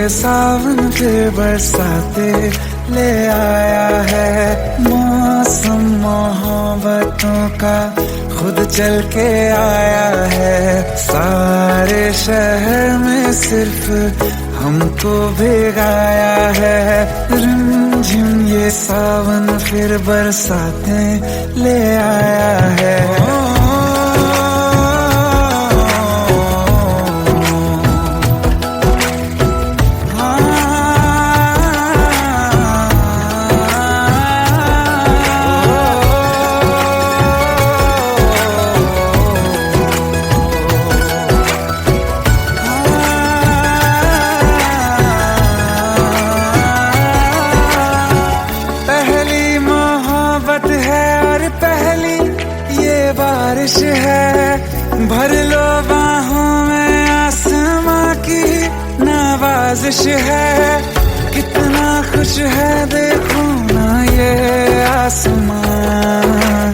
सावन फिर बरसाते ले आया है। मौसम मोहब्बतों का खुद चल के आया है। सारे शहर में सिर्फ हमको भिगाया है। रिमझिम ये सावन फिर बरसाते ले आया है। बारिश है भर लो बाहों में, आसमां की नवाजिश है। कितना खुश है देखो ना ये आसमां,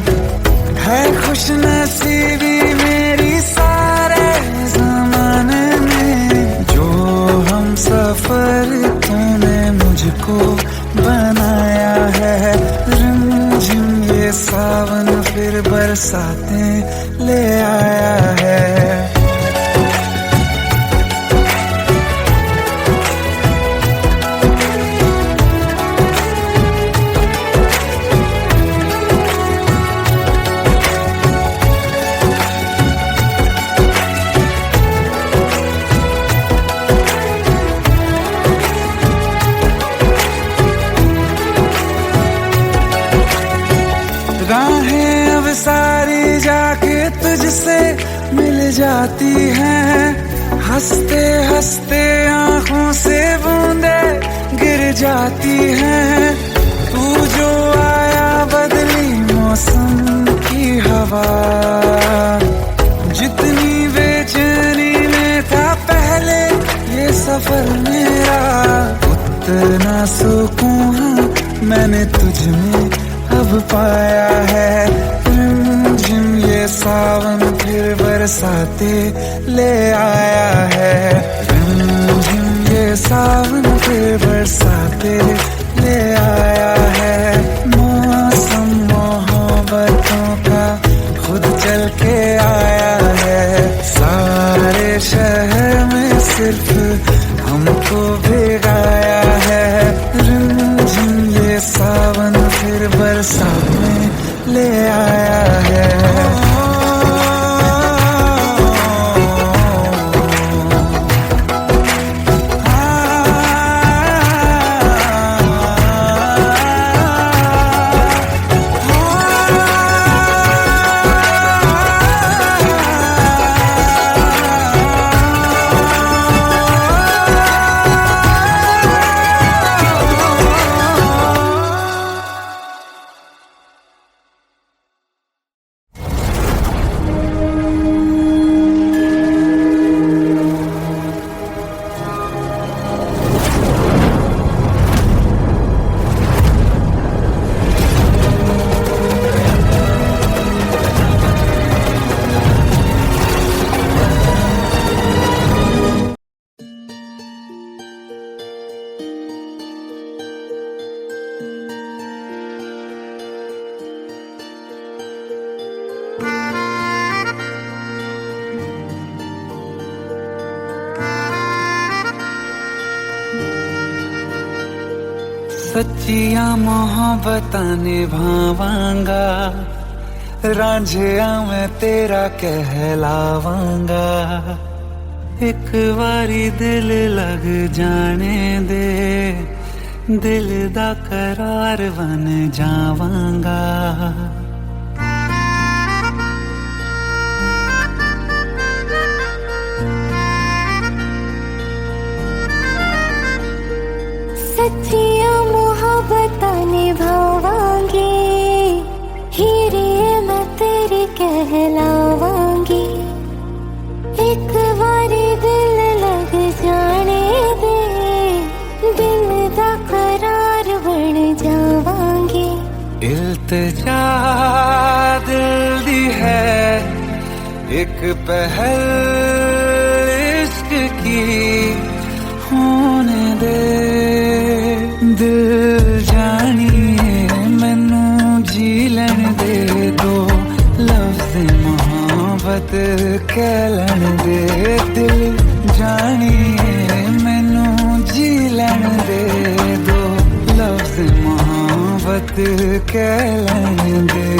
है खुश नसीबी मेरी सारे ज़माने में। जो हम सफर तूने मुझको बनाया है। रिमझिम ये सावन फिर बरसाते ले आया है। राहें अब सारी जाके तुझसे मिल जाती हैं। हंसते हंसते आंखों से बूंदे गिर जाती हैं। तू जो आया बदली मौसम की हवा, जितनी बेचैनी में था पहले ये सफर मेरा, उतना सुकून मैंने तुझ में अब पाया है। रिमझिम ये सावन फिर बरसाते ले आया है। रिमझिम ये सावन फिर बरसाते ले आया है। मौसम मोहब्बतों का खुद चल के आया है। सारे शहर में सिर्फ हमको भिगाया है। रिमझिम ये सावन फिर बरसात में ले आया है। सच्चिया मोहब्बतां निभावांगा, रांझिया मैं तेरा कहलावांगा। एक बारी दिल लग जाने दे, दिल दा करार बन जावांगा। सच्चिया मोहब्बतां निभावांगी, हीरे मैं तेरी कहलावांगी। एक बारी दिल लग जाने दे, दिल दा करार बन जावांगी। इल्तिजा दिल दी है एक पहल इश्क की, होने दे दिल जानिए मैनू जी लैन दे दो लफ्ज़ मोहब्बत कह लैन दे दिल जानिए मैनू जी लैन दे दो लफ्ज़ मोहब्बत कह लैन दे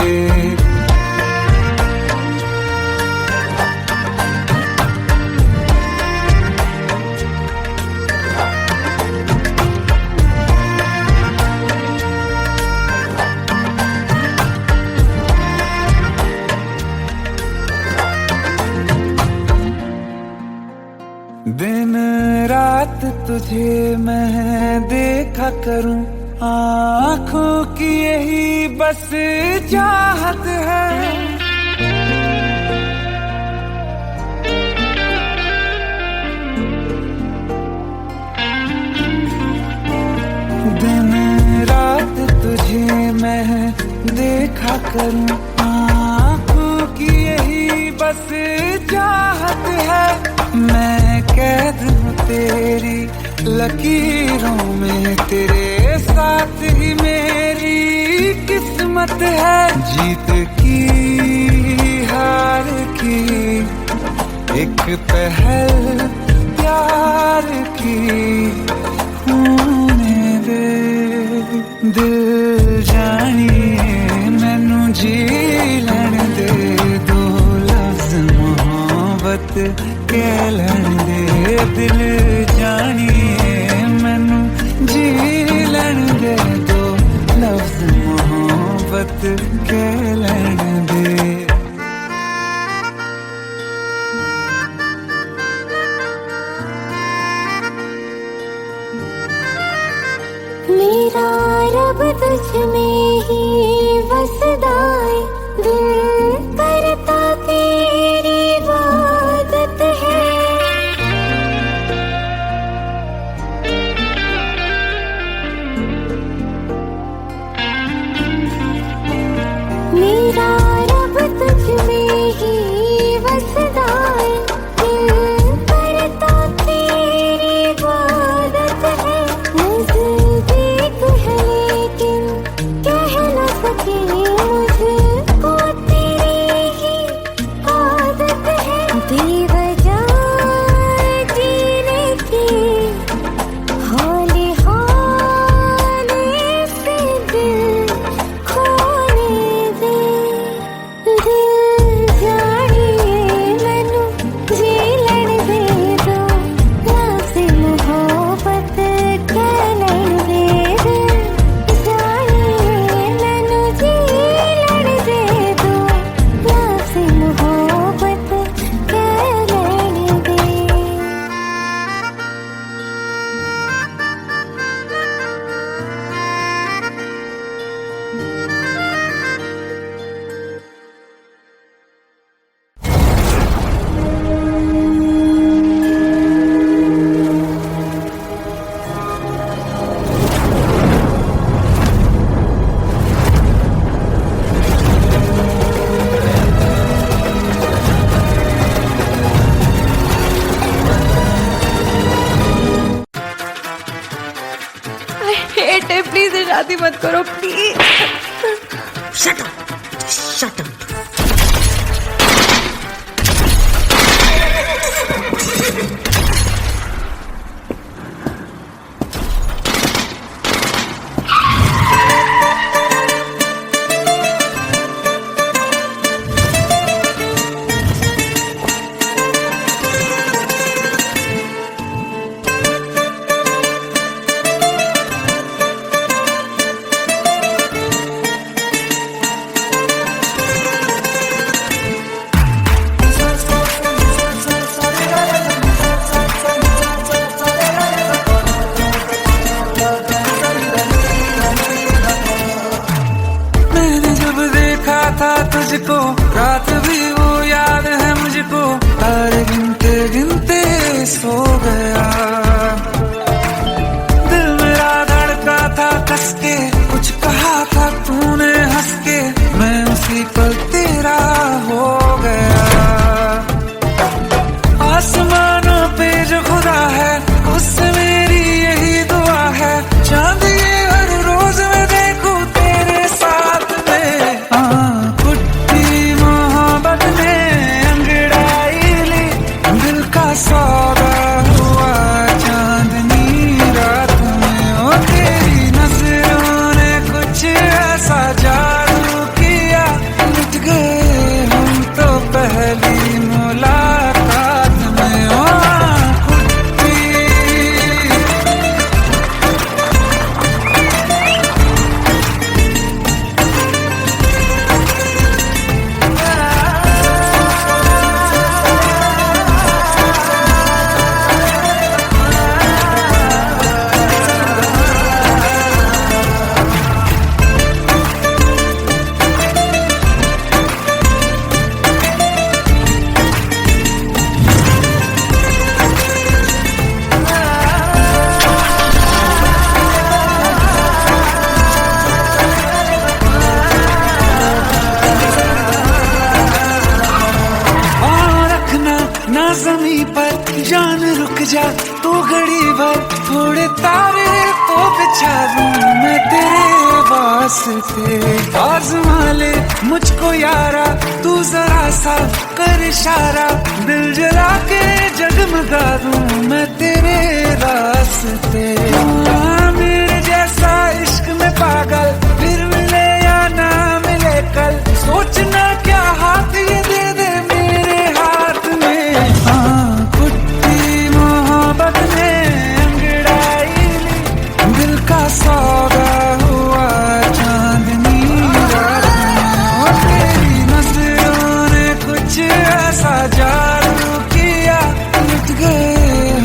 दिन रात तुझे मैं देखा करूं आँखों की यही बस चाहत है दिन रात तुझे मैं देखा करूं आँखों की यही बस चाहत है मैं कैद हूँ तेरी लकीरों में तेरे साथ ही मेरी किस्मत है जीत की हार की एक पहल प्यार की होने दे दिल जानिए मैनू जी लैन दे दो लफ्ज़ मोहब्बत कह लैन दे दिल जानिए मैनू जी लैन दे दो लफ्ज़ मोहब्बत कह लैन दे मेरा रब तुझ में ही बसदा है दिल करता तेरी इबादत है मेरा रब तुझ में ही बसदा है दिल करता तेरी इबादत है नज़दीक है लेकिन कह न सके मुझको तेरी ही आदत है बेवजह जीने की हौले हौले से दिल खोने दे दिल जानिए मैनू जी लैन दे दो लफ्ज़ मोहब्बत कह लैन दे दिल जानिए मैनू जी लैन दे दो लफ्ज़ मोहब्बत कह लैन दे आई हेट है प्लीज शादी मत करो please Shut up! Shut up! था तुझको रात भी वो याद है मुझको तारे गिनते गिनते सो गया दिल मेरा धड़का था कस के कुछ कहा था तूने हंस के मैं उसी पल तेरा हो गया आसमानों पे जो खुदा है उससे जमी पर जान रुक जा तो घड़ी भर, थोड़े तारे तो बिछा दूं मैं तेरे वास्ते। आज़मा ले मुझको यारा तू जरा सा कर इशारा, दिल जला के जगमगा दूं मैं तेरे रास्ते। मेरे जैसा इश्क में पागल फिर मिले या ना मिले कल, सोचना क्या हाथ ये दे दे मेरे हाथ में। हाँ कुट्टी मोहब्बत ने अंगड़ाई ली, दिल का सौदा हुआ चांदनी रात में। तेरी नजरों ने कुछ ऐसा जादू किया, लुट गए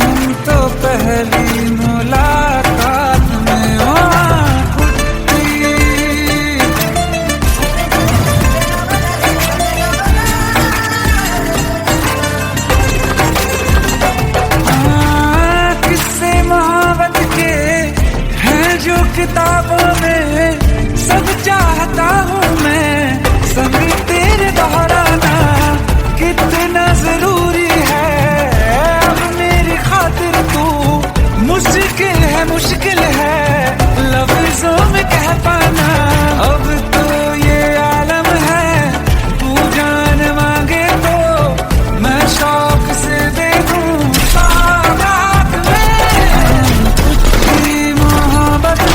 हम तो पहली मुलाकात में। किताबों में सब चाहता हूँ मैं, संग तेरे दोहराना कितना जरूरी है। अब मेरी खातिर तू मुश्किल है लफ्जों में कह पाना। अब तो ये आलम है तू जान मांगे तो मैं शौक से दे दूँ सौगात में। कुछ मोहब्बत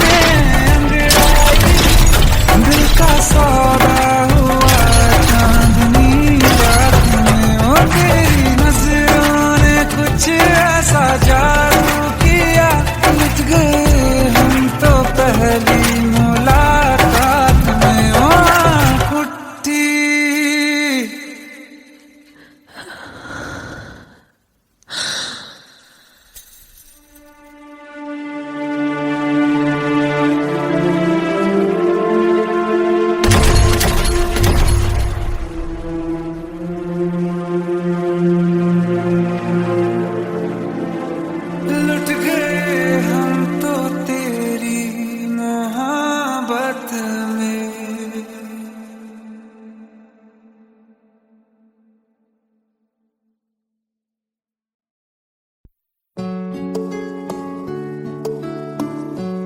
दिल का सौदा हुआ चांदनी रात में। ओ तेरी नजरों ने कुछ ऐसा जादू किया, लुट गए हम तो पहली मुलाकात में। ओ कुट्टी लुट गए हम तो तेरी मोहब्बत में।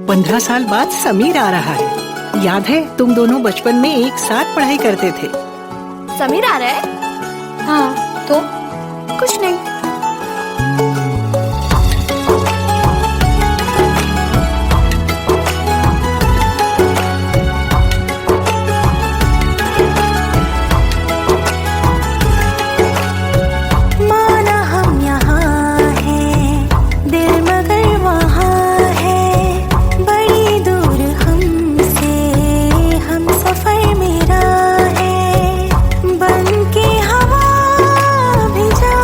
पंद्रह साल बाद समीर आ रहा है। याद है तुम दोनों बचपन में एक साथ पढ़ाई करते थे। समीर आ रहा है? हाँ तो कुछ नहीं। माना हम यहाँ हैं, दिल मगर वहाँ है, बड़ी दूर हमसे हम सफर मेरा है। बन के हवा भी जा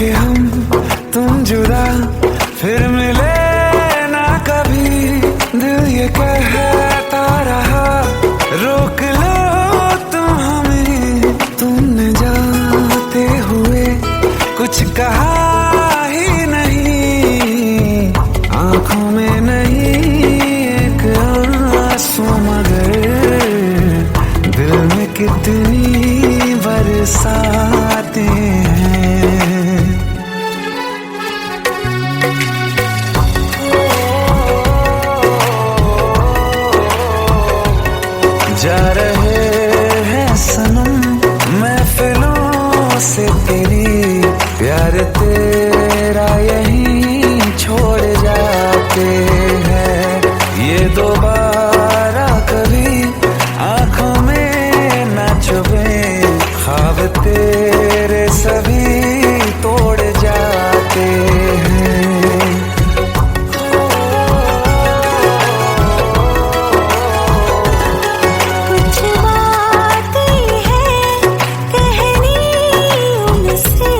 होके हम तुम जुदा फिर मिले ना कभी, दिल ये कहता रहा रोक लो तुम हमें, तुमने जाते हुए कुछ कहा ही नहीं, आंखों में नहीं एक आंसू मगर दिल में कितनी बरसाते हैं। जा रहे हैं सनम महफिलों से तेरी, प्यार तेरा यहीं छोड़ जाते हैं, ये दोबारा कभी आंखों में ना चुभे, ख्वाब तेरे सभी तोड़ जाते हैं। कुछ बातें हैं कहनी उनसे,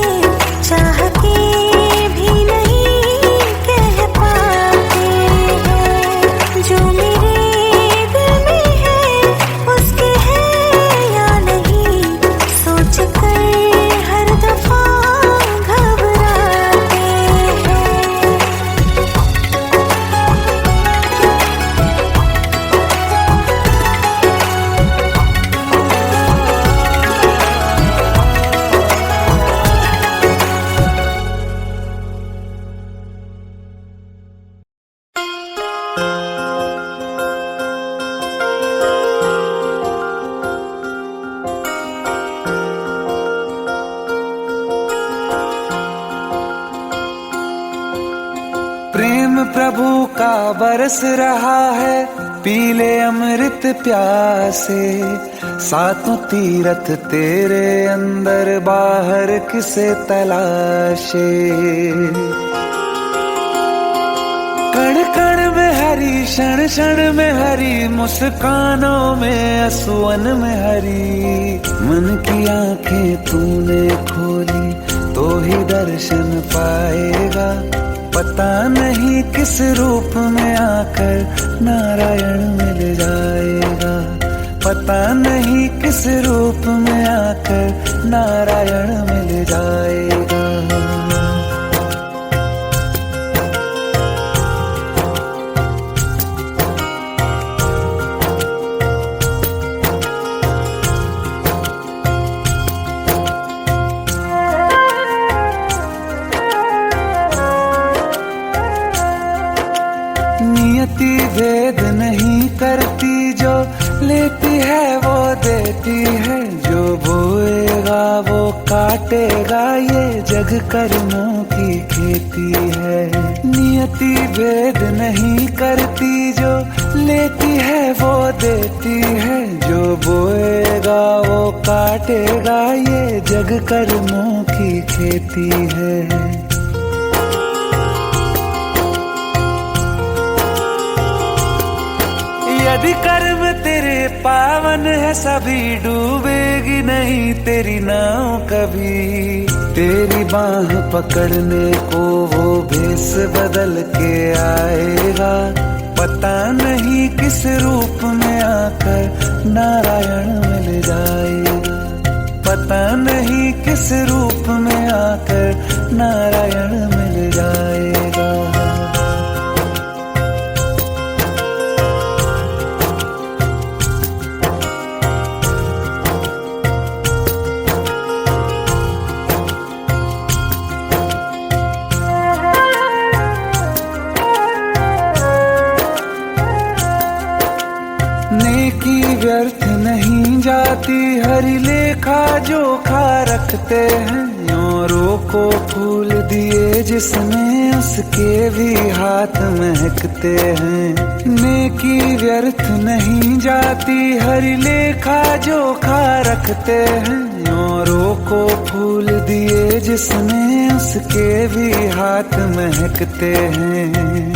चाह के भी नहीं कह पाते हैं, जो मेरे दिल में है उसके है या नहीं, सोच कर हर दफा घबराते हैं। प्रेम प्रभु का बरस रहा है, पीले अमृत प्यासे, सातों तीरथ तेरे अंदर बाहर किसे तलाशे, कण कण में हरी क्षण क्षण में हरी, मुस्कानों में असुवन में हरी, मन की आंखें तूने खोली तो ही दर्शन पाएगा, पता नहीं किस रूप में आकर नारायण मिल जाएगा, पता नहीं किस रूप में आकर नारायण मिल जाएगा। नियति भेद नहीं करती, जो लेती है वो देती है, जो बोएगा वो काटेगा, ये जग कर्मों की खेती है। नियति भेद नहीं करती, जो लेती है वो देती है, जो बोएगा वो काटेगा, ये जग कर्मों की खेती है। यदि कर्म तेरे पावन है सभी, डूबेगी नहीं तेरी नाव कभी, तेरी बाह पकड़ने को वो भेष बदल के आएगा, पता नहीं किस रूप में आकर नारायण मिल जाएगा, पता नहीं किस रूप में आकर नारायण मिल जाएगा। नेकी व्यर्थ नहीं जाती, हरि लेखा जोखा रखते हैं, औरों को फूल दिए जिसमें उसके भी हाथ महकते हैं। नेकी व्यर्थ नहीं जाती, हरि लेखा जोखा रखते हैं, औरों को फूल दिए जिसमें उसके भी हाथ महकते हैं।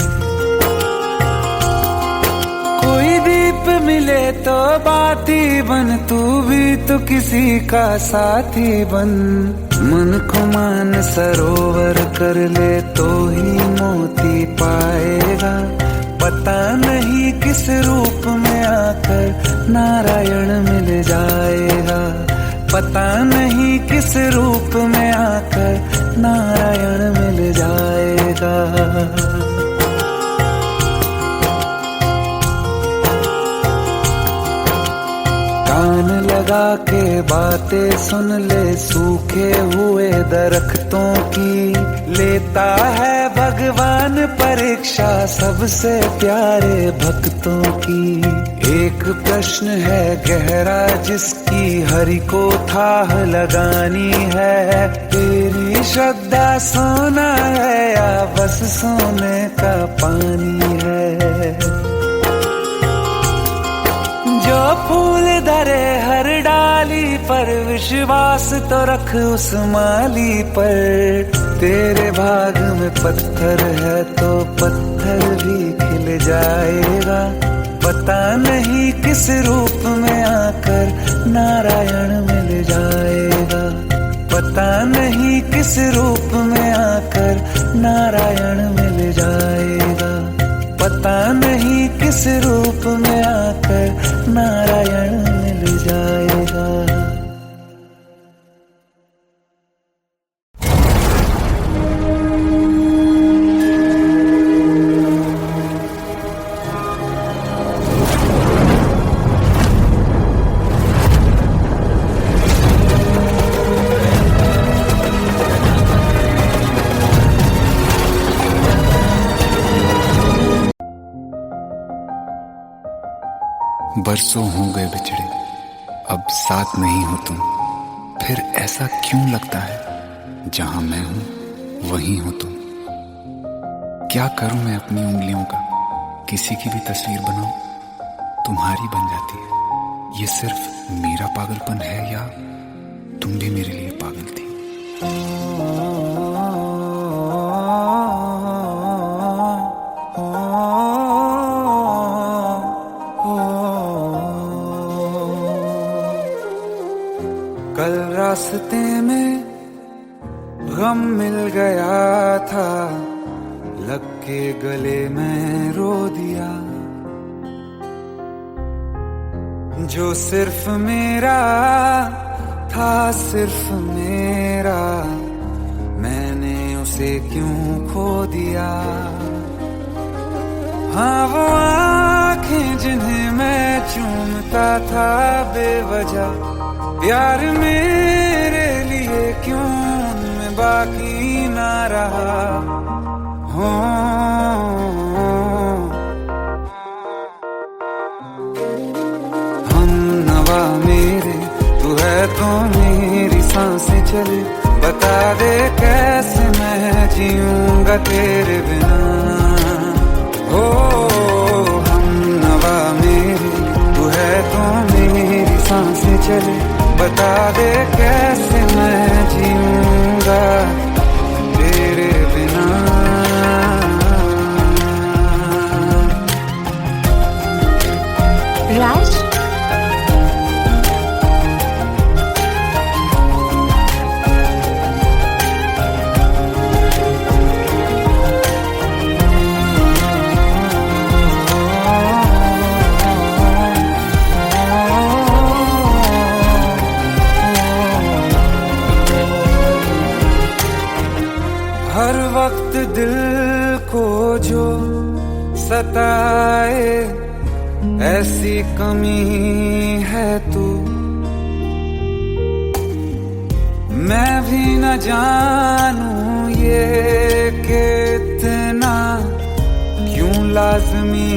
कोई दीप मिले तो बाती बन, तू भी तो किसी का साथी बन, मन को मान मन सरोवर कर ले तो ही मोती पाएगा। पता नहीं किस रूप में आकर नारायण मिल जाएगा। पता नहीं किस रूप में आकर नारायण मिल जाएगा। कान लगा के बातें सुन ले सूखे हुए दरख्तों की। लेता है भगवान परीक्षा सबसे प्यारे भक्तों की। एक प्रश्न है गहरा जिसकी हरि को थाह लगानी है। तेरी श्रद्धा सोना है या बस सोने का पानी है। जो फूल धरे हर डाली पर विश्वास तो रख उस माली पर। तेरे भाग में पत्थर है तो पत्थर भी खिल जाएगा। पता नहीं किस रूप में आकर नारायण मिल जाएगा। पता नहीं किस रूप में आकर नारायण मिल जाएगा। पता नहीं किस रूप में आकर नारायण मिल जाएगा। बरसों हो गए बिछड़े, अब साथ नहीं हो तुम। फिर ऐसा क्यों लगता है जहां मैं हूं वहीं हो तुम। क्या करूं मैं अपनी उंगलियों का, किसी की भी तस्वीर बनाऊं तुम्हारी बन जाती है। ये सिर्फ मेरा पागलपन है या तुम भी मेरे लिए पागल थी। कल रास्ते में गम मिल गया था, लग के गले में रो दिया। जो सिर्फ मेरा था, सिर्फ मेरा, मैंने उसे क्यों खो दिया। हाँ वो आँखें जिन्हें मैं चूमता था बेवजह, प्यार मेरे लिए क्यों उनमें बाकी ना रहा। हो हम नवा मेरे, तू है तो मेरी सांसें चले। बता दे कैसे मैं जीऊंगा तेरे बिना। हो हम नवा मेरे, तू है तो मेरी सांसें चले। बता दे कैसे मैं जीऊंगा तेरे बिना। राज, हर वक्त दिल को जो सताए ऐसी कमी है तू। मैं भी न जानूं ये कि इतना क्यों लाज़मी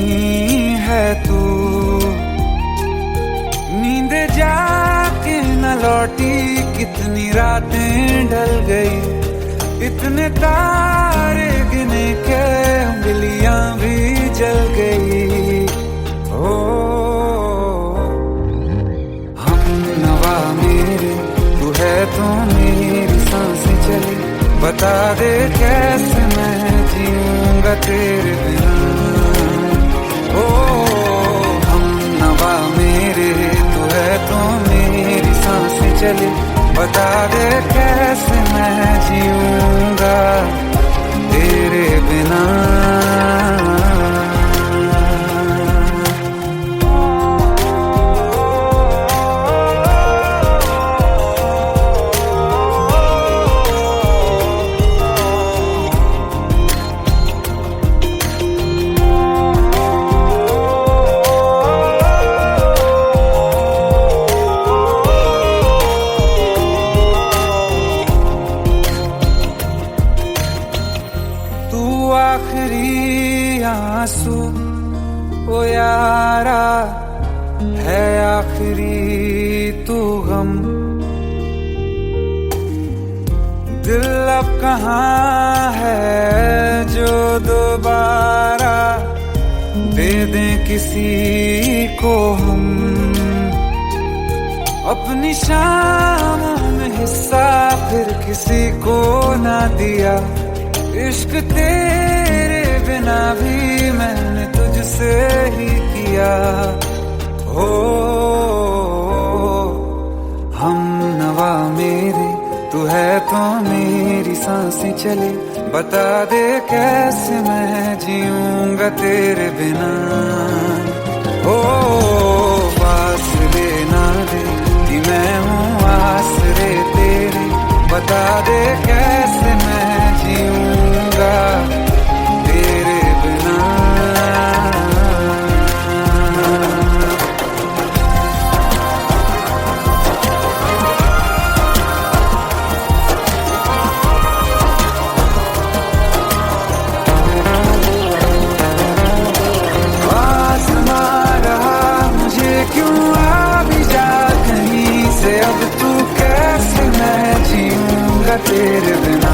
है तू। नींद जाके न लौटी, कितनी रातें ढल गई। इतने तारे गिने के उंगलियां भी जल गई। ओ हम नवा मेरे, तू है तो मेरी सांसें चले। बता दे कैसे मैं जीऊंगा तेरे बिना। ओ हम नवा मेरे, तू है तो मेरी सांसें चले। बता दे कैसे मैं जीऊंगा आखिरी आंसू ओ यारा है आखिरी तू गम। दिल अब कहाँ है जो दोबारा दे दें किसी को हम। अपनी शामों में हिस्सा फिर किसी को ना दिया। इश्क तेरे बिना भी मैंने तुझसे ही किया। हो हम नवा मेरे तू है तो मेरी सांसें चले। बता दे कैसे मैं जीऊंगा तेरे बिना। ओ पास लेना दे कि मैं हूँ आसरे तेरे। बता दे कैसे मैं जीऊंगा तेरे बिना। अब तू कैसे मैं जीऊंगा तेरे बिना।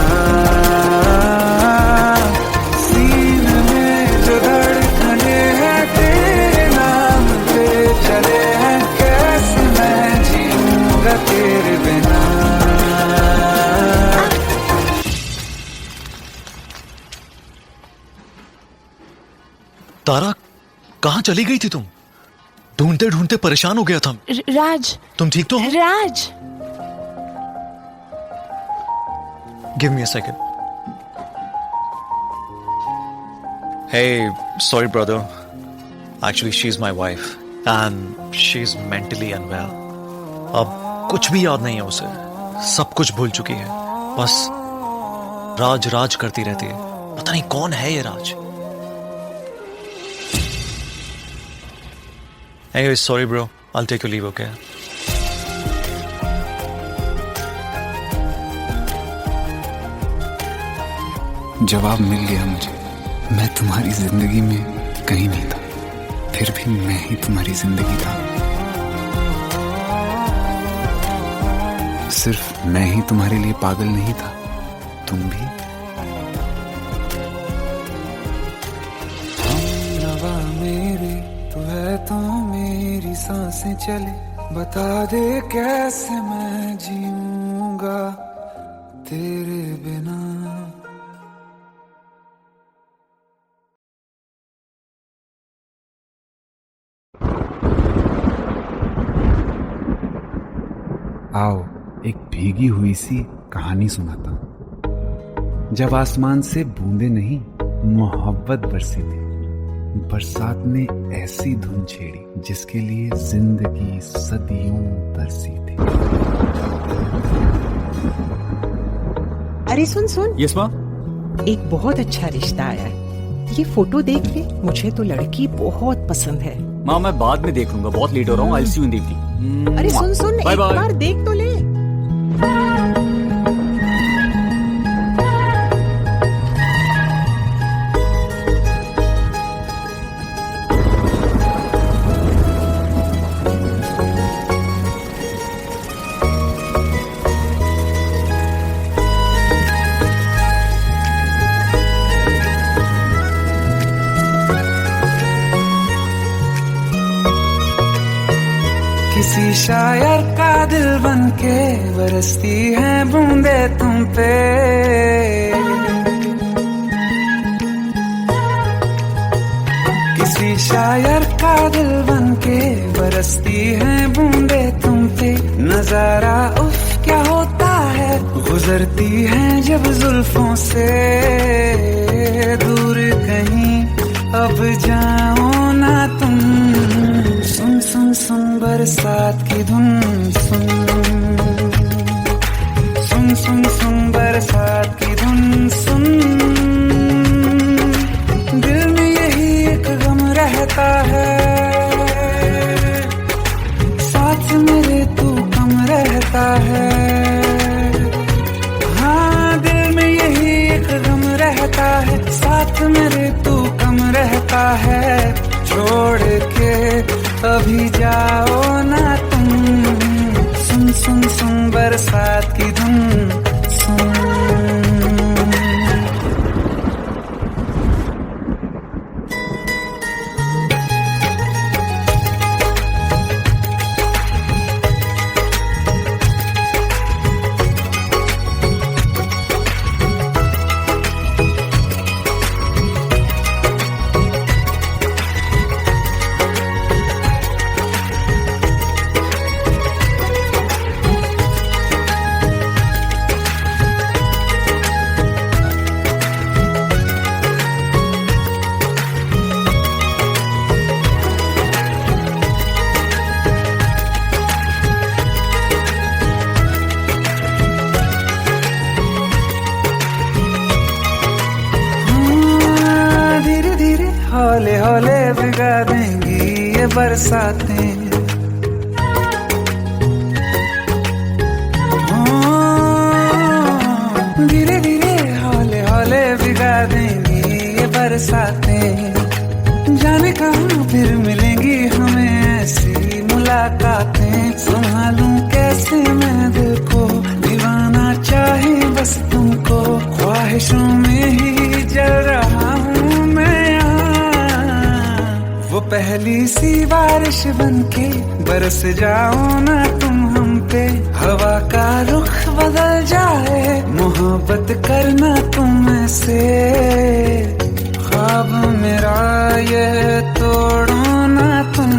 सीने में जो धड़कने हैं तेरे नाम पे चले हैं। कैसे मैं जीऊंगा तेरे बिना। तारा कहाँ चली गई थी तुम? ढूंढते ढूंढते परेशान हो गया था। राज, तुम ठीक तो हो? Raj, give me a second. Hey, sorry brother. Actually, she's my wife and she's mentally unwell. अब कुछ भी याद नहीं है उसे, सब कुछ भूल चुकी है। बस राज राज करती रहती है। पता नहीं कौन है ये राज। Anyway, sorry bro. I'll take your leave, okay? जवाब मिल गया मुझे। मैं तुम्हारी जिंदगी में कहीं नहीं था, फिर भी मैं ही तुम्हारी जिंदगी था। सिर्फ मैं ही तुम्हारे लिए पागल नहीं था, तुम भी। हमनवा मेरे तू है तो मेरी सांसें चले। बता दे कैसे मैं जीऊंगा तेरे बिना। आओ एक भीगी हुई सी कहानी सुनाता हूं। जब आसमान से बूंदे नहीं मोहब्बत बरसी थी। बरसात ने ऐसी धुन छेड़ी जिसके लिए जिंदगी सदियों तरसी थी। अरे सुन सुन। यस माँ। एक बहुत अच्छा रिश्ता आया है, ये फोटो देख ले। मुझे तो लड़की बहुत पसंद है। माँ मैं बाद में देख लूंगा, बहुत लेट हो रहा हूँ। आई सी यू इन द इवनिंग। अरे सुन सुन, एक बार देख तो ले। किसी शायर का दिल बनके बरसती है बूंदे तुम पे। किसी शायर का दिल बनके बरसती है बूंदे तुम पे। नजारा उफ क्या होता है, गुजरती है जब जुल्फों से। दूर कहीं अब जाओ ना तुम। सुन सुन सुन बरसात की धुन सुन। सुन सुन सुन बरसात की धुन सुन। दिल में यही एक गम रहता है, साथ मेरे तू कम रहता है। हाँ दिल में यही एक गम रहता है, साथ में हौले हौले भिगा देंगी ये बरसातें। धीरे धीरे हौले हौले भिगा देंगी ये बरसातें। जाने कहाँ फिर मिलेंगी हमें ऐसी मुलाकातें। संभालूं कैसे मैं दिल को, दीवाना चाहे बस तुमको। ख्वाहिशों में ही जल रहा हूँ मैं यहाँ। वो पहली सी बारिश बनके बरस जाओ ना तुम हम पे। हवा का रुख बदल जाए, मोहब्बत करना तुम से। ख्वाब मेरा ये तोड़ो ना तुम।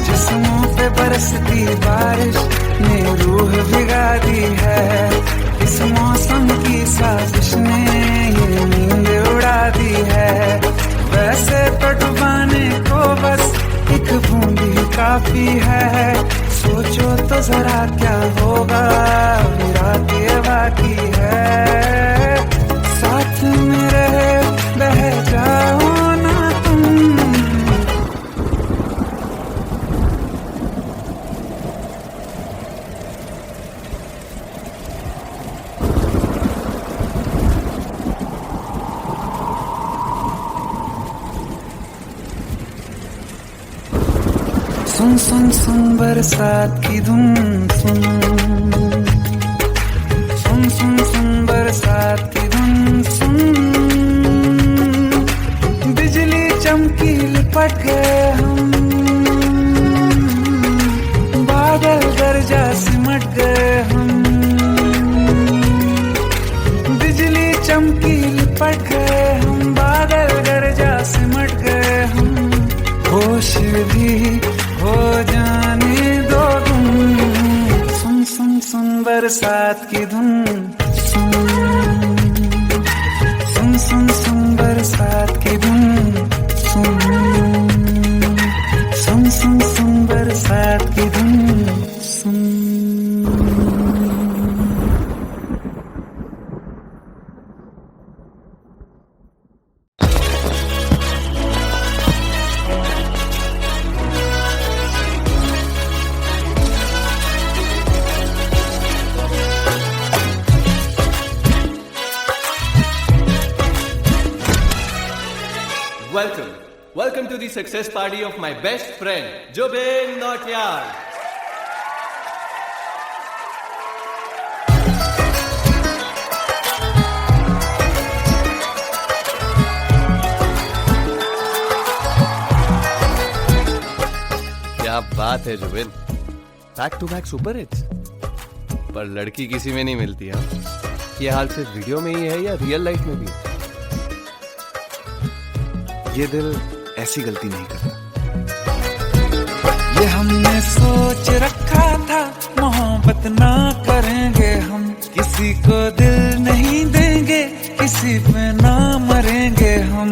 जिस्मों पे बरसती बारिश ने रूह भिगा दी है। इस मौसम की साजिश ने ये नींद उड़ा दी है। वैसे तो डुबाने को बस एक बूंद ही काफी है। सोचो तो जरा क्या होगा, रात ये बाकी है। साथ मेरे बह जाओ ना तुम। सुन सुन सुन बरसात की धुन सुन। सुन सुन सुन बरसात की धुन सुन। बिजली चमकी लिपट गए हम, बादल गरजा सिमट गए हम। बिजली चमकी लिपट गए हम, बादल गरजा सिमट गए हम। होश भी हो जाने दो तुम। सुन सुन सुन बरसात की धुन सुन। सुन सुन सुन बरसात की धुन सुन। सुन सुन सुन बरसात की धुन सुन। Welcome to the success party of my best friend, Jobin Nautiyal. क्या बात है Zubin, back to back super hits. पर लड़की किसी में नहीं मिलती है। ये हाल सिर्फ वीडियो में ही है या रियल लाइफ में भी है? ये दिल ऐसी गलती नहीं करता। ये हमने सोच रखा था मोहब्बत ना करेंगे हम। किसी को दिल नहीं देंगे, किसी पे ना मरेंगे हम।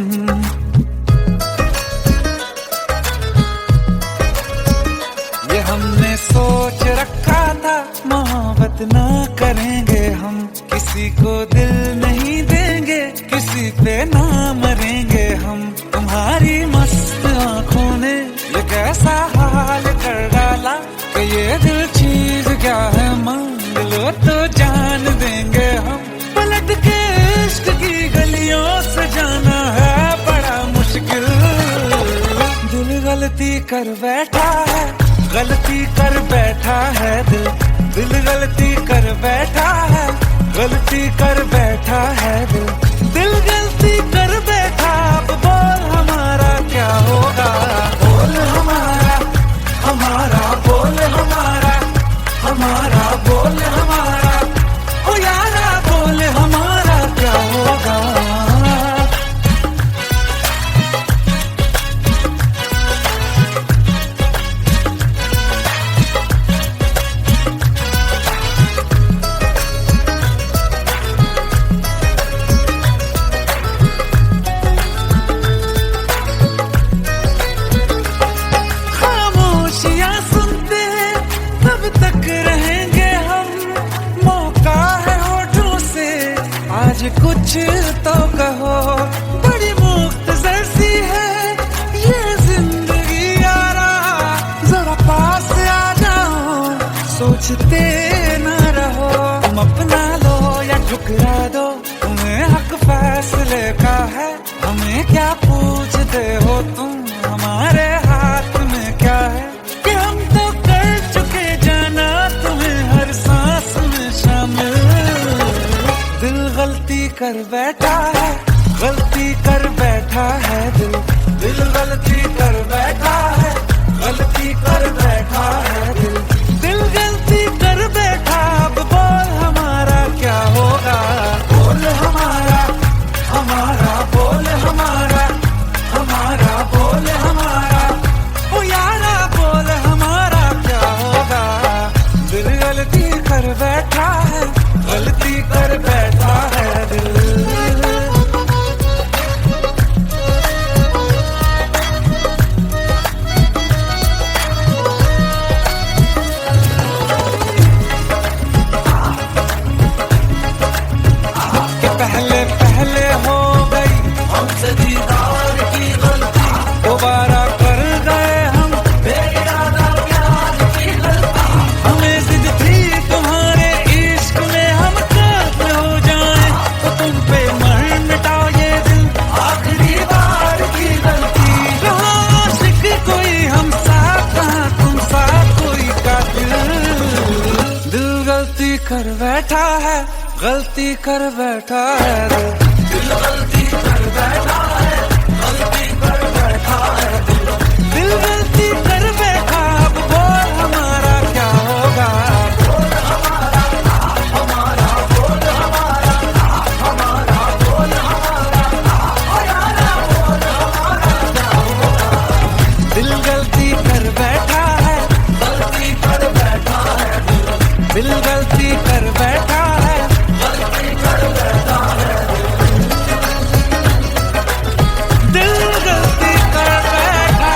ये हमने सोच रखा था मोहब्बत ना करेंगे हम। किसी को दिल नहीं देंगे, किसी पे ना मरेंगे हम। तुम्हारी मस्त आंखों ने ये कैसा हाल कर डाला कि ये दिल चीज क्या है मांग लो तो जान देंगे हम। पलट के इश्क की गलियों से जाना है बड़ा मुश्किल। दिल गलती कर बैठा है, गलती कर बैठा है दिल। दिल गलती कर बैठा है, गलती कर बैठा है दिल। दिल गलती कर बैठा, अब बोल हमारा क्या होगा। बोल हमारा, हमारा बोल हमारा, हमारा बोल हमारा। ओ यारा बोल हमारा क्या होगा। मुझे कुछ तो कहो, बड़ी मुख्तसर सी है ये जिंदगी यारा, जरा पास आ जाओ, सोचते न रहो, तुम अपना लो या ठुकरा दो, तुम्हें हक फैसले का है, हमें क्या पूछते हो तुम, हमारे हाथ में क्या है, कि हम तो कर चुके जाना तुम्हें हर सांस में शामिल। दिल गलती कर बैठा है, गलती कर बैठा है दिल, दिल गलती कर बैठा है, गलती कर बैठा है दिल, दिल गलती कर बैठा। अब बोल हमारा क्या होगा, बोल हमारा, हमारा बोल हमारा, हमारा बोल हमारा, ओ यारा बोल हमारा क्या होगा। दिल गलती कर बैठा है, गलती कर बैठा है दिल। पहले पहले हो गई हमसे दीदार की गलती, दोबारा कर गए हम बेइरादा प्यार की गलती, हमें जिद थी तुम्हारे इश्क में हम काफिर हो जाएं, तो तुम पे मर मिटाओ ये दिल आखिरी बार की गलती, कहाँ आशिक कोई हम साथ, कहाँ तुम साथ कोई कातिल। दिल गलती कर बैठा है, गलती कर बैठा है दिल गलती कर बैठा है, गलती कर बैठा है दिल गलती कर बैठा। अब बोल हमारा क्या होगा, बोल हमारा, हमारा बोल हमारा, हमारा बोल हमारा, ओ यारा बोल हमारा क्या होगा। दिल गलती कर बैठा है, गलती कर बैठा है दिल गलती कर बैठा है, गलती कर बैठा है दिल गलती कर बैठा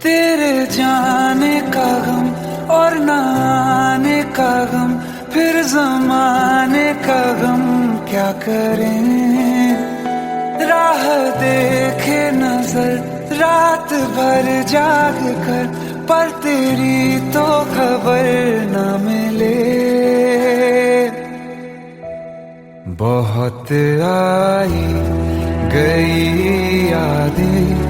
तेरे जाने का गम और न आने का गम, फिर जमाने का गम क्या करें। राह देखे नजर रात भर जाग कर, पर तेरी तो खबर न मिले। बहुत आई गई यादें,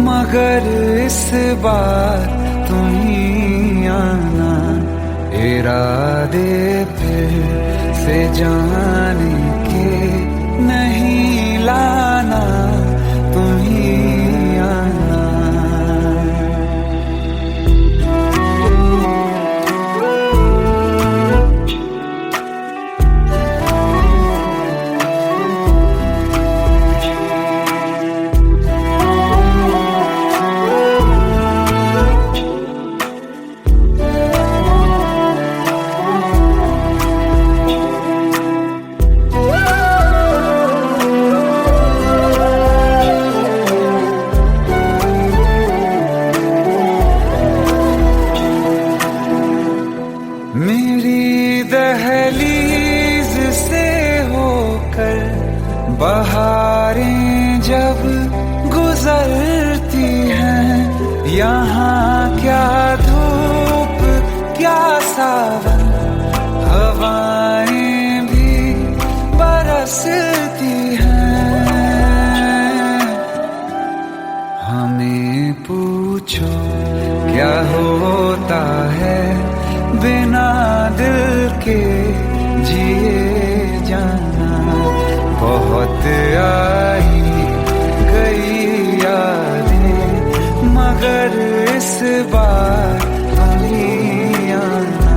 मगर इस बार तुम ही आना, इरादे फिर से जाने के नहीं लाना, तुम ही आना। मेरी दहलीज से होकर बहारें जब गुजरती हैं, यहाँ क्या धूप क्या सावन, हवाएं भी बरसती हैं। हमें पूछो क्या होता है बिना दिल के जिए जाना। बहुत आई गई यादें, मगर इस बार तुम ही आना।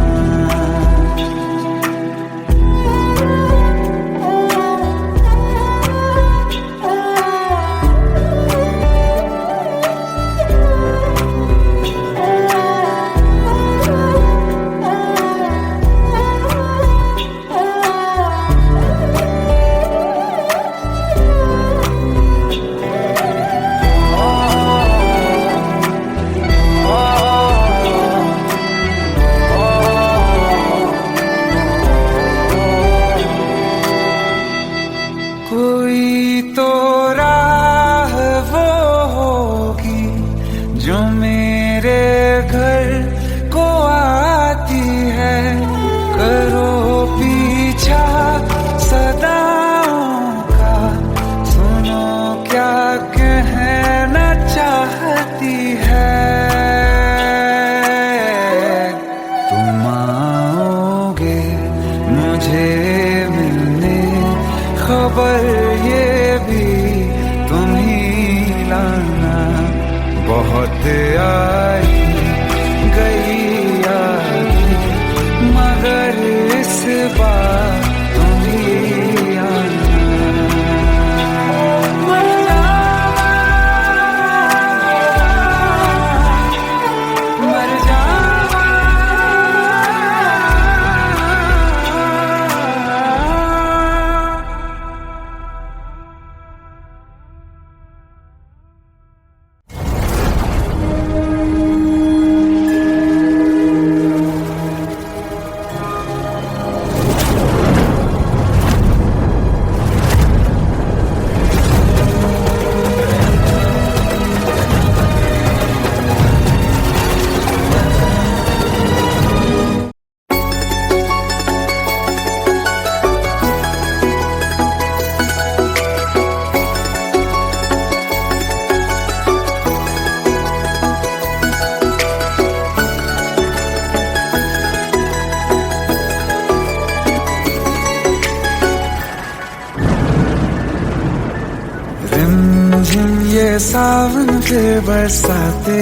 सावन फिर बरसाते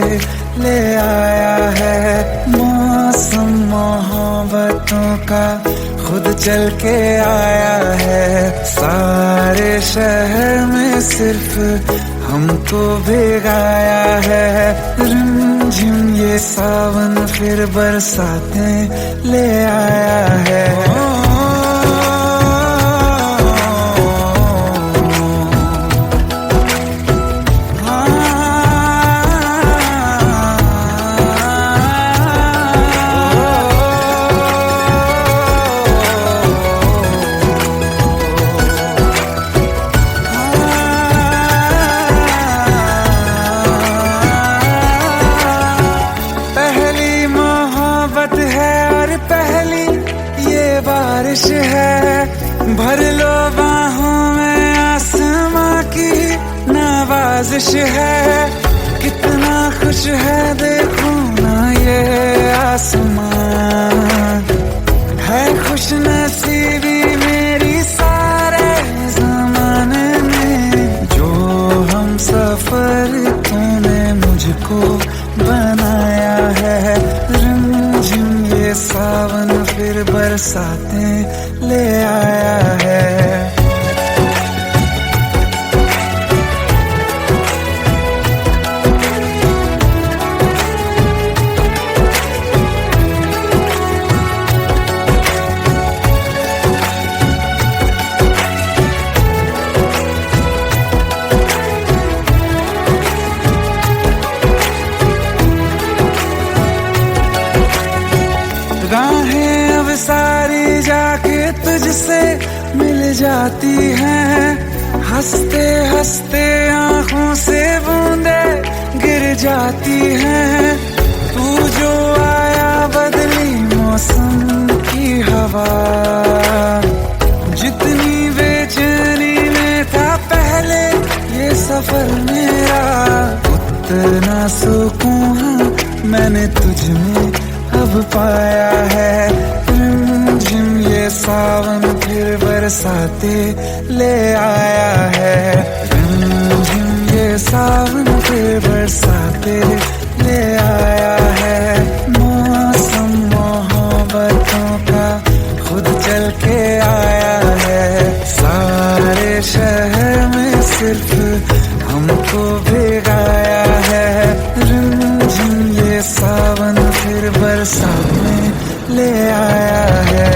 ले आया है। मौसम मोहब्बतों का खुद चल के आया है। सारे शहर में सिर्फ हमको भिगाया है। रिमझिम ये सावन फिर बरसाते ले आया है। बारिश है भर लो बाहों में, आसमां की नवाजिश है। कितना खुश है देखो ना ये आसमां, है खुश नसीबी मेरी सारे जमाने में। जो हम सफर तूने मुझको बनाया है। रिमझिम ये सावन फिर बरसाते ले आया है। राहें अब सारी जाके तुझसे मिल जाती हैं। हंसते हंसते आंखों से बूंदे गिर जाती हैं। तू जो आया बदली मौसम की हवा, जितनी बेचैनी में था पहले ये सफर मेरा, उतना सुकून मैंने तुझ में अब पाया है। रिमझिम ये सावन फिर बरसाते ले आया है। रिमझिम ये सावन फिर बरसाते ले आया है। मौसम मोहब्बतों का खुद चल के आया है। सारे शहर में सिर्फ हमको भिगाया है। रिमझिम ये सावन फिर बरसात में ले आया है।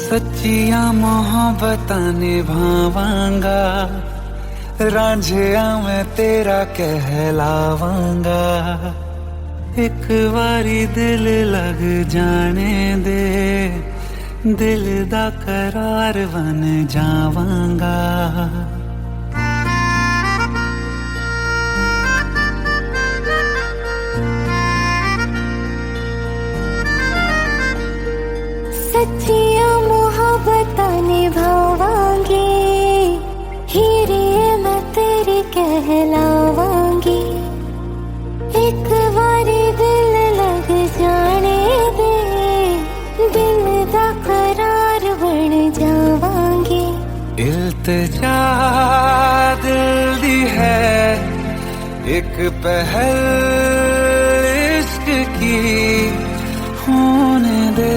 सच्चिया मोहब्बतां निभावांगा, रांझिया मैं तेरा कहलावांगा। एक बारी दिल लग जाने दे, दिल दा करार बन जावांगा। सच्चिया मोहब्बतां निभावांगी, हीरे मैं तेरी कहलावांगी। एक बारी दिल लग जाने दे, दिल दा करार बन जावांगी। इल्तिजा दिल दी है एक पहल इश्क की, होने दे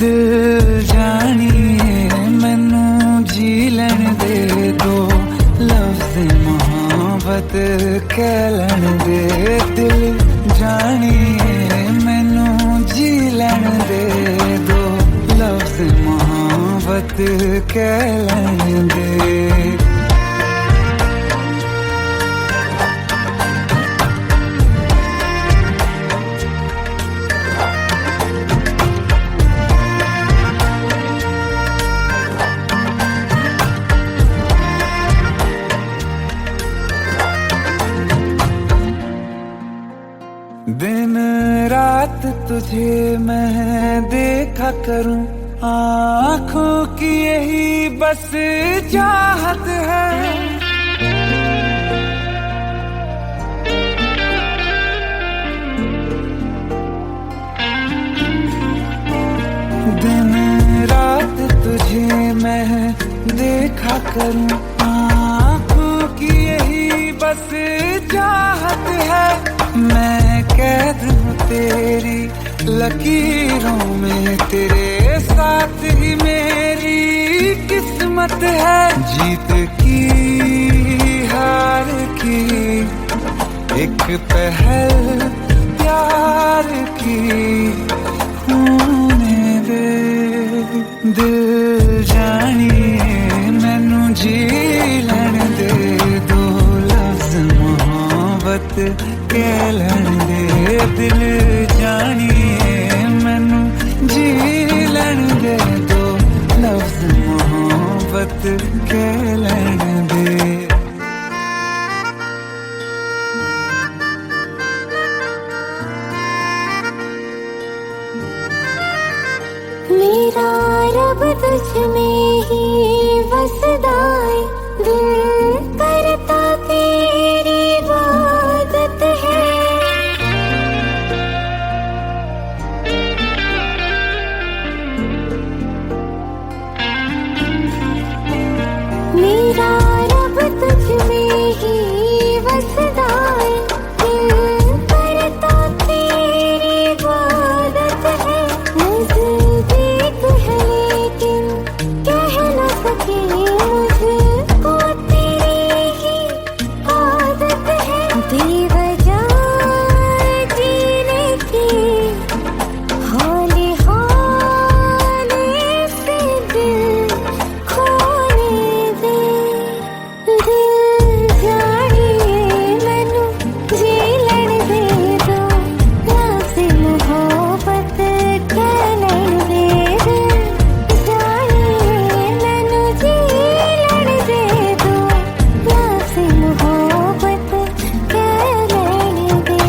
दिल जानिए मैनू जी लैण दे दो लफ्ज़ मोहब्बत कह लैण दे दिल जानिए मैनू जी लैण दे दो लफ्ज़ मोहब्बत कह लैण दे दिन रात तुझे मैं देखा करूं आँखों की यही बस चाहत है दिन रात तुझे मैं देखा करूं आँखों की यही बस चाहत है मैं कैद हूँ तेरी लकीरों में तेरे साथ ही मेरी किस्मत है जीत की हार की एक पहल प्यार की होने दे दिल जानिए मैनू जी लैण दे दो लफ्ज़ मोहब्बत कह लैण दे दिल जानिए मैनू जी लैण दे दो लफ्ज़ मोहब्बत कह लैण दे मेरा रब तुझ में ही वसदा है दिल करता तेरी इबादत है मेरा रब तुझ में ही वसदा है दिल करता तेरी इबादत है नज़दीक है लेकिन कह न सके मुझको तेरी ही आदत है बेवजह जीने की हौले हौले से दिल खोने दे दिल जानिए मैनू जी लैण दे दो लफ्ज़ मोहब्बत कह लैण दे दिल जानिए मैनू जी लैण दे दो लफ्ज़ मोहब्बत कह लैण दे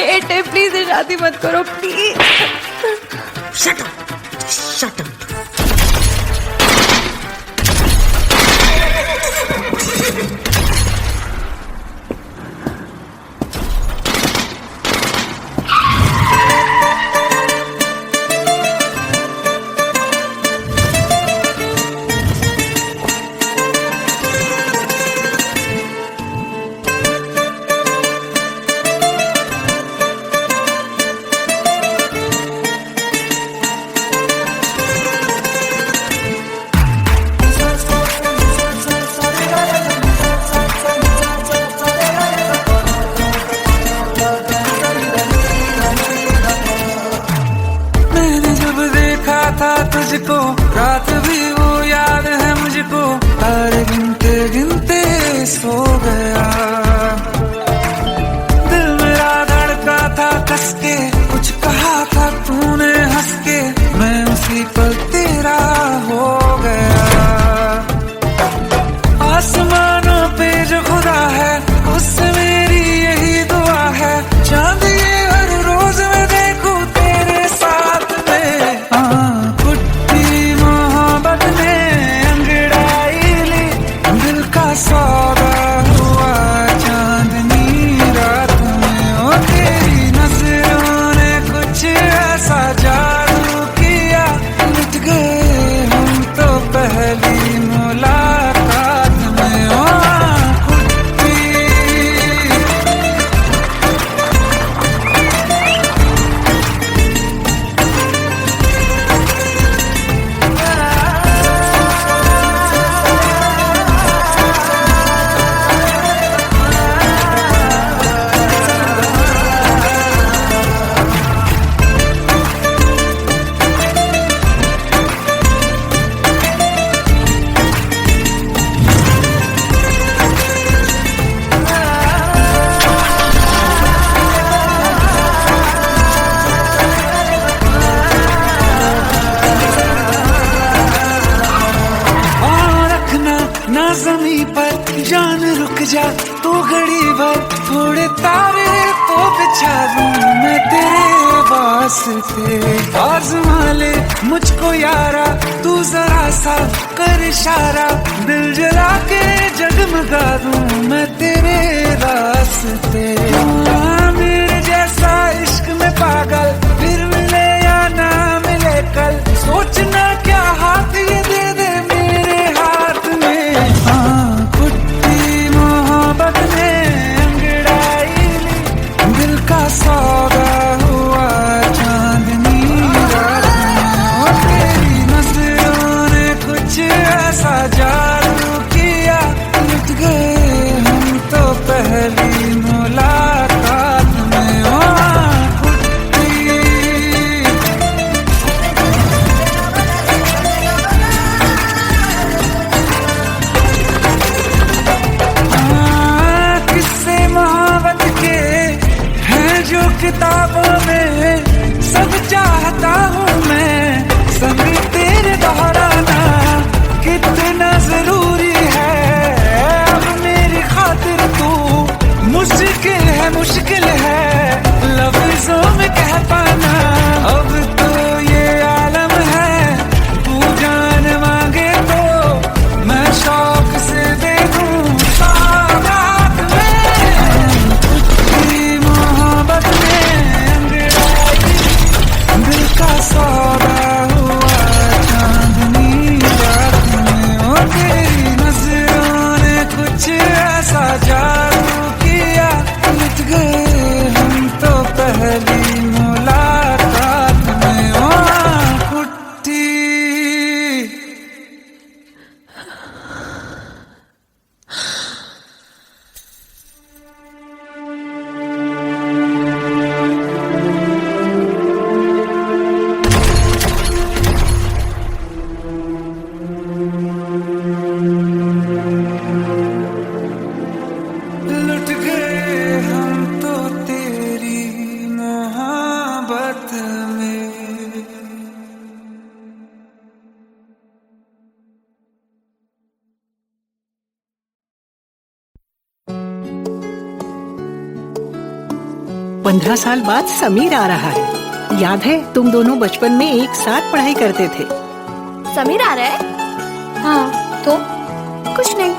हेट है प्लीज शादी मत करो please shut up shut up था तुझको रात भी वो याद है मुझको तारे गिनते गिनते सो गया दिल मेरा धड़का था कस के कुछ कहा था तूने हंस के मैं उसी पल तेरा हो गया आसमानों पे जो खुदा है उससे जमी पर जान रुक जा तू घड़ी भर, थोड़े तारे तो बिछा दूं मैं तेरे वास्ते। आज़मा ले मुझको यारा तू जरा सा कर इशारा, दिल जला के जगमगा दूं मैं तेरे रास्ते। मेरे जैसा इश्क में पागल फिर मिले या ना मिले कल, सोचना क्या हाथ ये दे दे मेरे हाथ में। हाँ कुट्टी मोहब्बत ने अंगड़ाई ली, दिल का सौदा हुआ चांदनी रात में। तेरी नजरों ने कुछ ऐसा जादू किया, लुट गए हम तो पहली मुलाकात में। हाँ कुट्टी किस्से मोहब्बत के हैं जो किताबों में, सब चाहता हूँ मैं संग तेरे दोहराना, कितना जरूरी है अब मेरी खातिर तू। मुश्किल है लफ्जों में कह पाना, अब तो ये आलम है तू जान मांगे तो मैं शौक से दे दूं सौगात में। तेरी मोहब्बत में अंगड़ाई, दिल का सौदा हुआ चांदनी रात में। ओ तेरी नजरों ने कुछ ऐसा जादू किया, लुट गए हम तो पहली मुलाकात में। ओ कुट्टी लुट गए हम तो तेरी मोहब्बत में। पंद्रह साल बाद समीर आ रहा है। याद है तुम दोनों बचपन में एक साथ पढ़ाई करते थे। समीर आ रहा है? हाँ तो कुछ नहीं।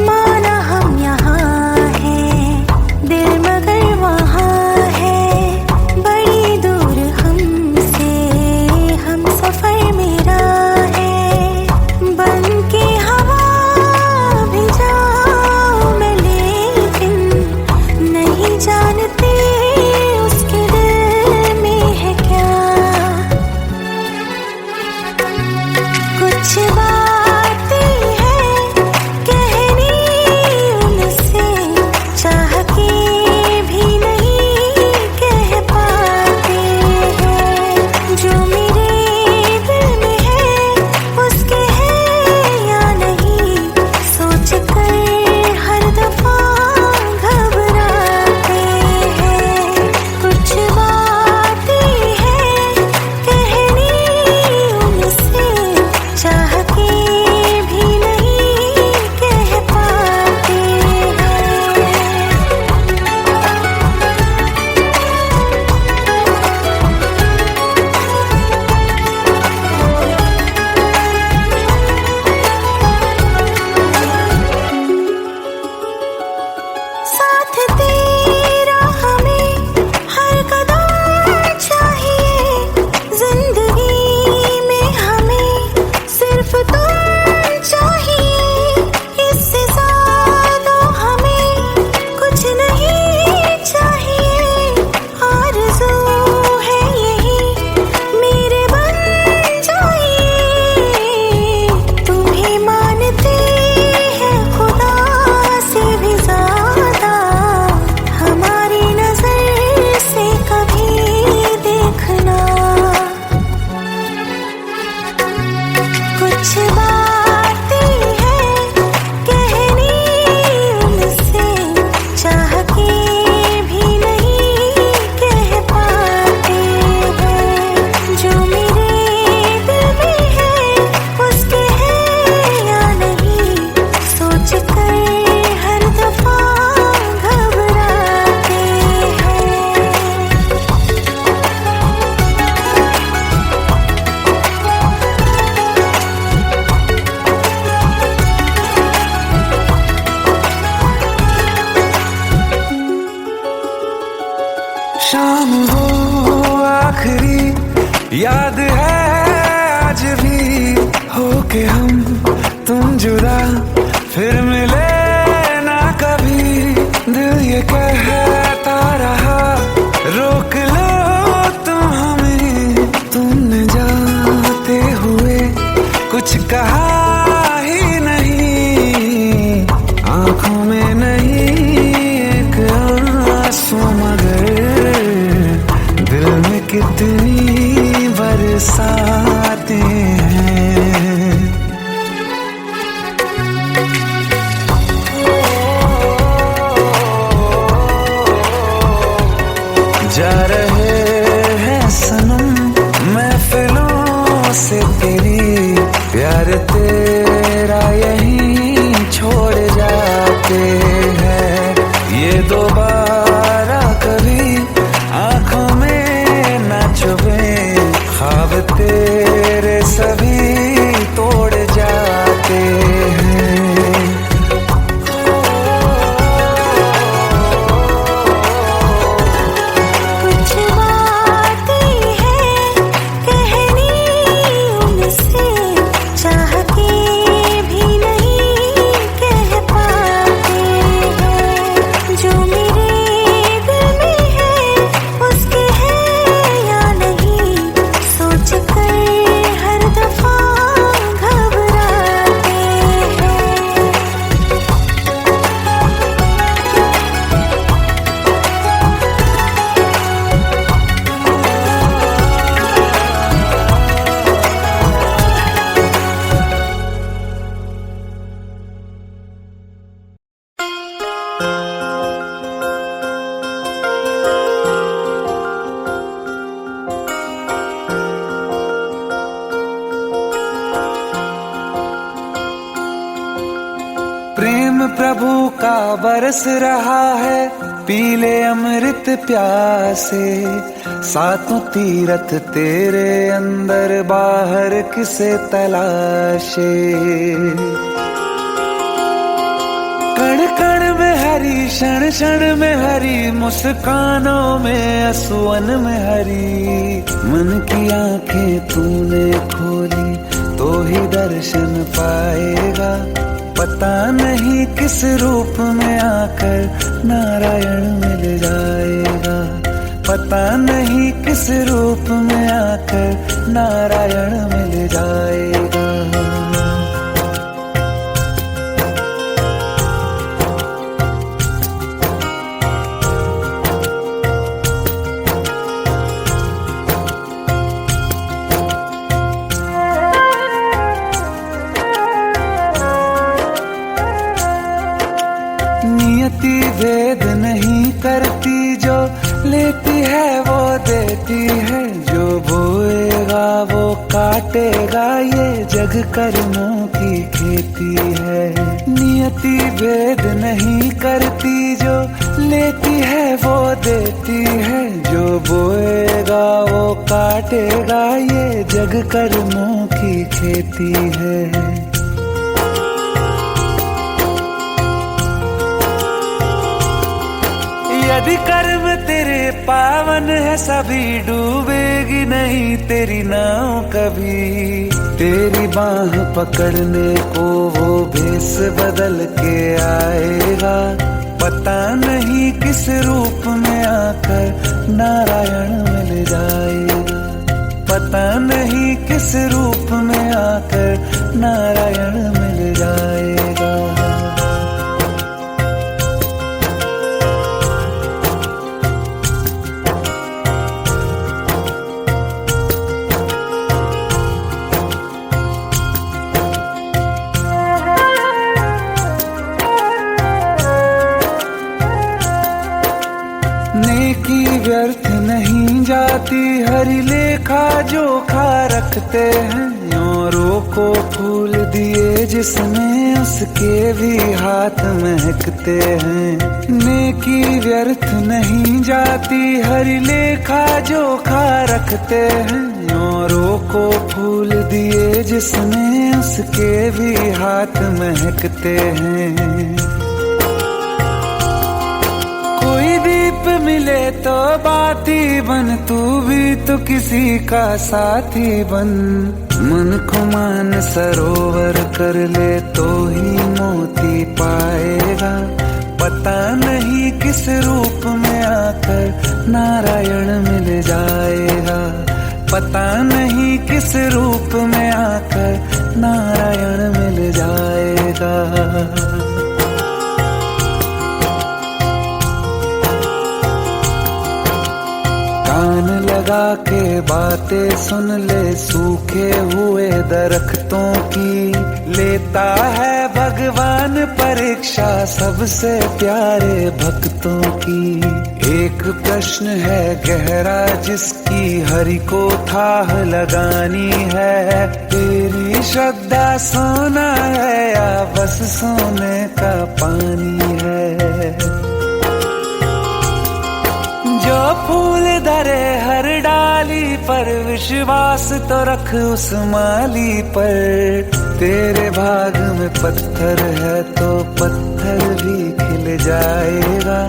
माना हम यहाँ हैं, दिल मगर वहाँ है, बड़ी दूर हमसे हम सफर मेरा है। बन के हवा भी जाऊँ मैं, लेकिन नहीं जानती उसके दिल में है क्या। कुछ बातें हैं कहनी उनसे, चाह के भी नहीं कह पाते हैं। जो मेरे दिल में है उसके है या नहीं, सोच कर हर दफा घबराते हैं। कुछ बातें हैं कहनी उनसे, चाह के जुदा फिर मिले ना कभी, दिल ये कहता रहा रोक लो तुम हमें, तुमने जाते हुए कुछ कहा ही नहीं, आंखों में नहीं एक आंसू मगर दिल में कितनी बरसाते हैं। जा रहे हैं सनम महफिलों से तेरी, प्यार तेरा यहीं छोड़ जाते हैं, ये दोबारा कभी आंखों में ना चुभे, ख्वाब तेरे सभी तोड़ जाते हैं। कुछ बातें हैं कहनी उनसे, चाह के भी नहीं कह पाते हैं, जो मेरे दिल में है उसके है या नहीं, सोच कर हर दफा घबराते हैं। प्रेम प्रभु का बरस रहा है, पीले अमृत प्यासे, सातों तीरथ तेरे अंदर बाहर किसे तलाशे, कण कण में हरी क्षण क्षण में हरी, मुस्कानों में असुवन में हरी, मन की आंखें तूने खोली तो ही दर्शन पाएगा, पता नहीं किस रूप में आकर नारायण मिल जाएगा, पता नहीं किस रूप में आकर नारायण मिल जाएगा। नियति भेद नहीं करती, जो लेती है वो देती है, जो बोएगा वो काटेगा, ये जग कर्मों की खेती है। नियति भेद नहीं करती, जो लेती है वो देती है, जो बोएगा वो काटेगा, ये जग कर्मों की खेती है। यदि कर्म तेरे पावन है सभी, डूबेगी नहीं तेरी नाव कभी, तेरी बाह पकड़ने को वो भेष बदल के आएगा, पता नहीं किस रूप में आकर नारायण मिल जाएगा, पता नहीं किस रूप में आकर नारायण मिल जाएगा। नेकी व्यर्थ नहीं जाती, हरि लेखा जोखा रखते हैं, औरों को फूल दिए जिसमें उसके भी हाथ महकते हैं। नेकी व्यर्थ नहीं जाती, हरि लेखा जोखा रखते हैं, औरों को फूल दिए जिसमें उसके भी हाथ महकते हैं। कोई दीप मिले तो बाती बन, तू भी तो किसी का साथी बन। मन को मान सरोवर कर ले तो ही मोती पाएगा। पता नहीं किस रूप में आकर नारायण मिल जाएगा। पता नहीं किस रूप में आकर नारायण मिल जाएगा। कान लगा के बातें सुन ले सूखे हुए दरख्तों की। लेता है भगवान परीक्षा सबसे प्यारे भक्तों की। एक प्रश्न है गहरा जिसकी हरि को थाह लगानी है। तेरी श्रद्धा सोना है या बस सोने का पानी है। जो फूल धरे हर डाली पर विश्वास तो रख उस माली पर। तेरे भाग में पत्थर है तो पत्थर भी खिल जाएगा।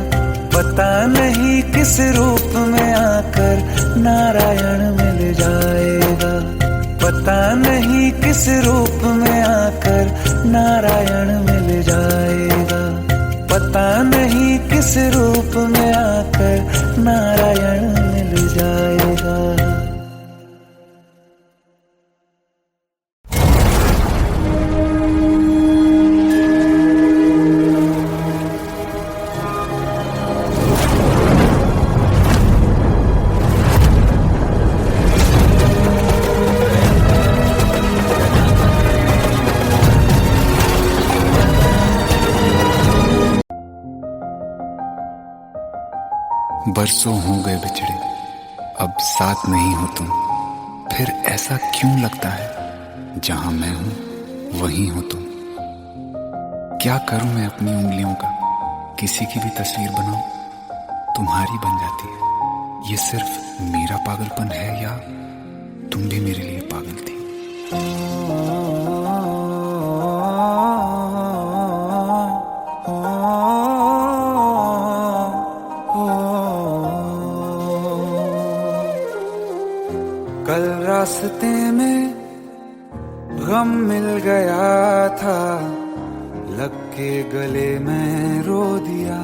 पता नहीं किस रूप में आकर नारायण मिल जाएगा। पता नहीं किस रूप में आकर नारायण मिल जाएगा। पता नहीं किस रूप में आकर नारायण मिल जाएगा। बरसों हो गए बिछड़े, अब साथ नहीं हो तुम। फिर ऐसा क्यों लगता है जहां मैं हूं वहीं हो तुम। क्या करूं मैं अपनी उंगलियों का, किसी की भी तस्वीर बनाऊं तुम्हारी बन जाती है। ये सिर्फ मेरा पागलपन है या तुम भी मेरे लिए पागल थी। कल रास्ते में गम मिल गया था, लग के गले में रो दिया।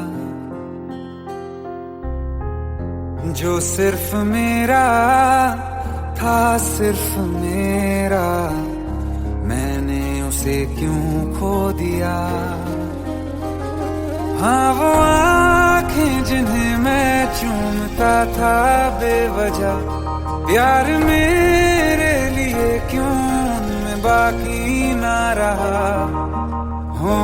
जो सिर्फ मेरा था सिर्फ मेरा, मैंने उसे क्यों खो दिया। हाँ वो आँखें जिन्हें मैं चूमता था बेवजह, प्यार मेरे लिए क्यों उनमें बाकी ना रहा। हो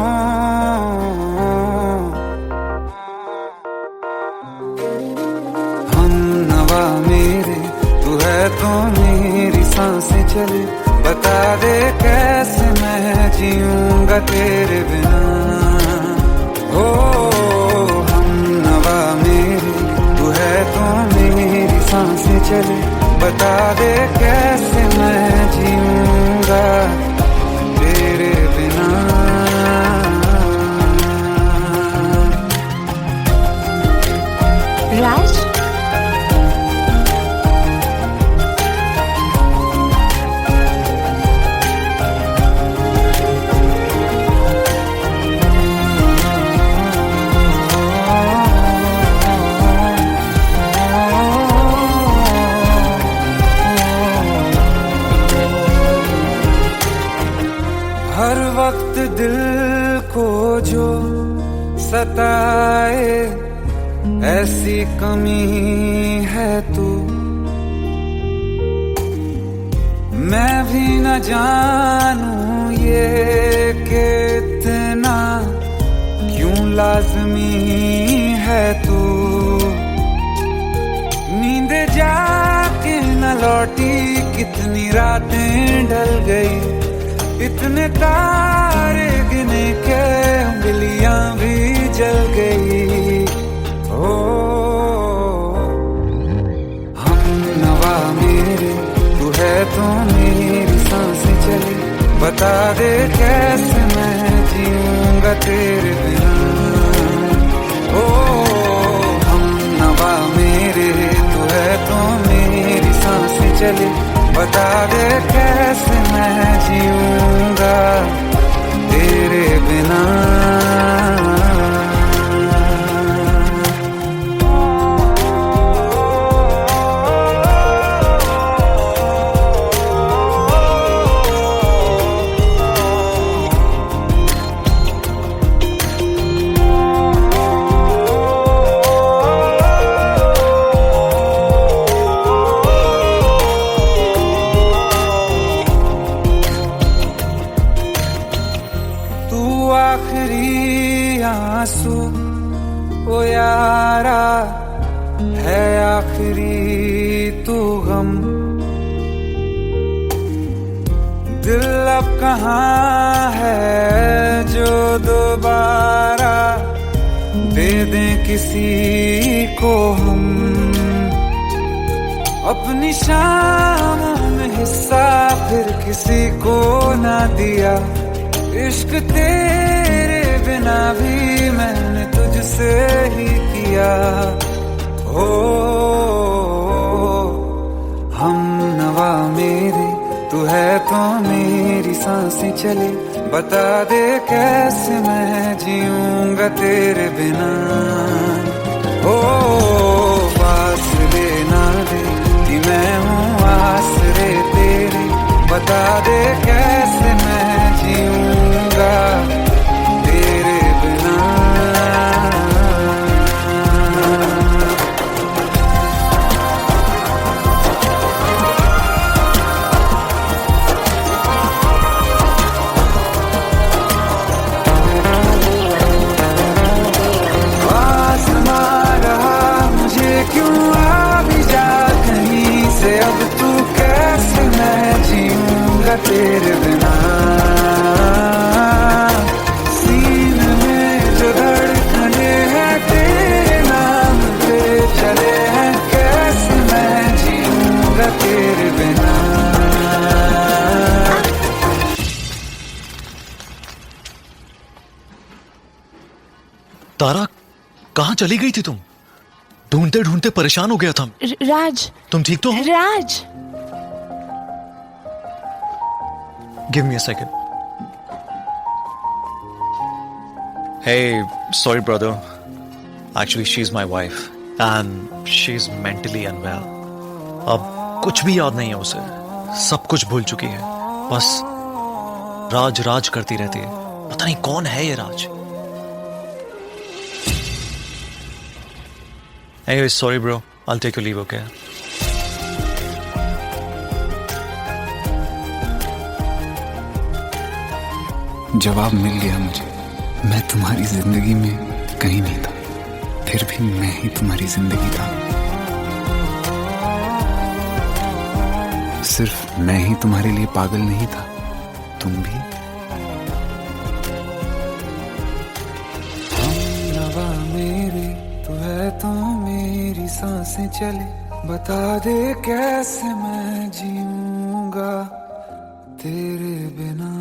हम नवा मेरे, तू है तो मेरी सांसें चले। बता दे कैसे मैं जीऊंगा तेरे बिना। हो हम नवा मेरे, तू है तो मेरी सांसें चले। बता दे कैसे मैं जीऊंगा तेरे बिना। राज, हर वक्त दिल को जो सताए ऐसी कमी है तू। मैं भी न जानूं ये कि इतना क्यों लाज़मी है तू। नींद जाके न लौटी, कितनी रातें ढल गई। इतने तारे गिने के उंगलियां भी जल गई। ओ हम नवा मेरे, तू है तो मेरी सांसें चली। बता दे कैसे मैं जीऊंगा तेरे बिना। ओ नवा मेरे तू है तो मेरी सांसें चले बता दे कैसे मैं जीऊंगा तेरे बिना आखिरी आंसू ओ यारा है आखिरी तू गम दिल अब कहाँ है जो दोबारा दे दें किसी को हम अपनी शामों में हिस्सा फिर किसी को ना दिया इश्क तेरे बिना भी मैंने तुझसे ही किया हो हम नवा मेरे तू है तो मेरी सांसें चले बता दे कैसे मैं जीऊंगा तेरे बिना हो पास लेना दे कि मैं हूँ आसरे तेरे बता दे कैसे मैं जीऊंगा तेरे बिना आसमां रहा मुझे क्यों आ भी जा कहीं से अब तू कैसे मैं जीऊंगा तेरे बिना सीने में जो धड़कने हैं तेरे नाम पे चले हैं कैसे मैं जीऊंगा तेरे बिना तारा कहाँ चली गई थी तुम ढूंढते ढूंढते परेशान हो गया था राज तुम ठीक तो हो Raj give me a second hey sorry brother actually she is my wife and she is mentally unwell अब कुछ भी याद नहीं है उसे सब कुछ भूल चुकी है बस राज राज करती रहती है पता नहीं कौन है ये राज Anyway, sorry bro. I'll take your leave, okay? जवाब मिल गया मुझे मैं तुम्हारी जिंदगी में कहीं नहीं था फिर भी मैं ही तुम्हारी जिंदगी था सिर्फ मैं ही तुम्हारे लिए पागल नहीं था तुम भी नवा मेरे तू है तो मेरी सांसें चले बता दे कैसे मैं जीऊंगा तेरे बिना